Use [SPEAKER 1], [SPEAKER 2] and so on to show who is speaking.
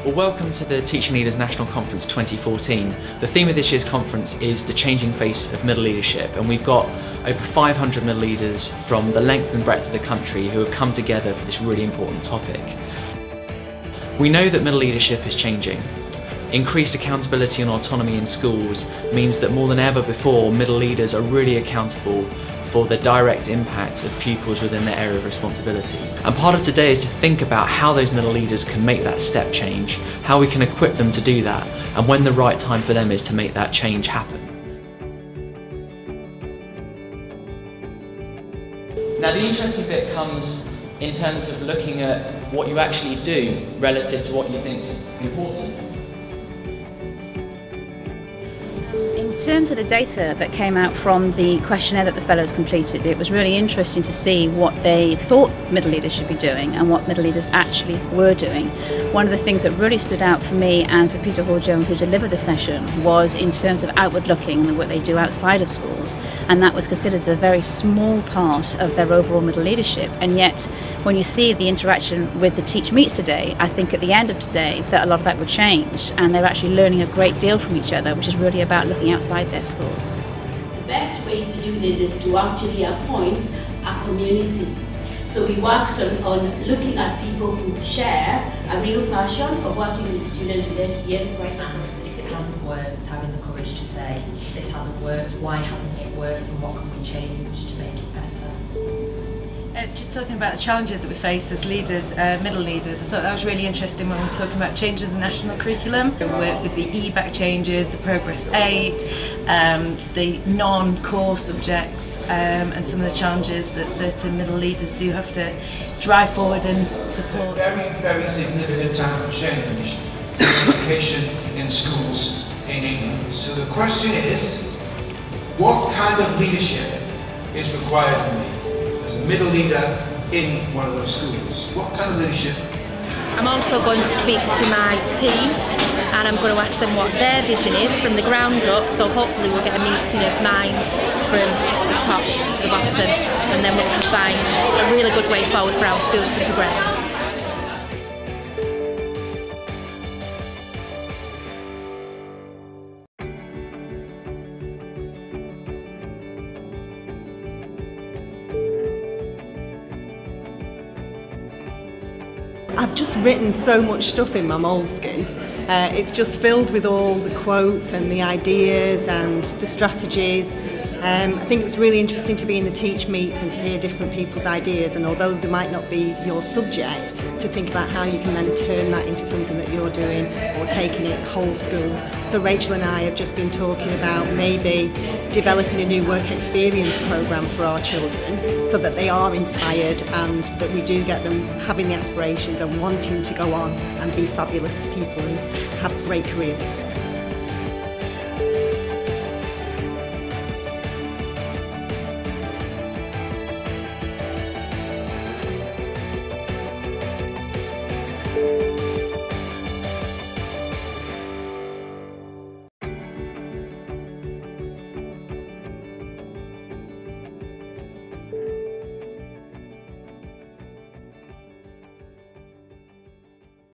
[SPEAKER 1] Well, welcome to the Teaching Leaders National Conference 2014. The theme of this year's conference is the changing face of middle leadership, and we've got over 500 middle leaders from the length and breadth of the country who have come together for this really important topic. We know that middle leadership is changing. Increased accountability and autonomy in schools means that more than ever before, middle leaders are really accountable for the direct impact of pupils within their area of responsibility. And part of today is to think about how those middle leaders can make that step change, how we can equip them to do that, and when the right time for them is to make that change happen. Now, the interesting bit comes in terms of looking at what you actually do relative to what you think is important.
[SPEAKER 2] In terms of the data that came out from the questionnaire that the fellows completed, it was really interesting to see what they thought middle leaders should be doing and what middle leaders actually were doing. One of the things that really stood out for me and for Peter Hall-Jones, who delivered the session, was in terms of outward looking and what they do outside of schools, and that was considered a very small part of their overall middle leadership. And yet when you see the interaction with the Teach Meets today, I think at the end of today that a lot of that would change, and they're actually learning a great deal from each other, which is really about looking outside their schools.
[SPEAKER 3] The best way to do this is to actually appoint a community. So we worked on looking at people who share a real passion of working with students with SEN right across the state.
[SPEAKER 4] If it hasn't worked, having the courage to say, this hasn't worked, why hasn't it worked, and what can we change to make it better?
[SPEAKER 5] Just talking about the challenges that we face as leaders, middle leaders, I thought that was really interesting when we were talking about changing the national curriculum. We work with the EBAC changes, the Progress 8, the non-core subjects, and some of the challenges that certain middle leaders do have to drive forward and support.
[SPEAKER 6] Very significant time of change in education in schools in England. So the question is, what kind of leadership is required of me as a middle leader in one of those schools? What kind of leadership?
[SPEAKER 7] I'm also going to speak to my team, and I'm going to ask them what their vision is from the ground up, so hopefully we'll get a meeting of minds from the top to the bottom, and then we can find a really good way forward for our schools to progress.
[SPEAKER 8] I've just written so much stuff in my moleskin. It's just filled with all the quotes and the ideas and the strategies. I think it was really interesting to be in the Teach Meets and to hear different people's ideas, and although they might not be your subject, to think about how you can then turn that into something that you're doing or taking it whole school. So Rachel and I have just been talking about maybe developing a new work experience programme for our children so that they are inspired and that we do get them having the aspirations and wanting to go on and be fabulous people and have great careers.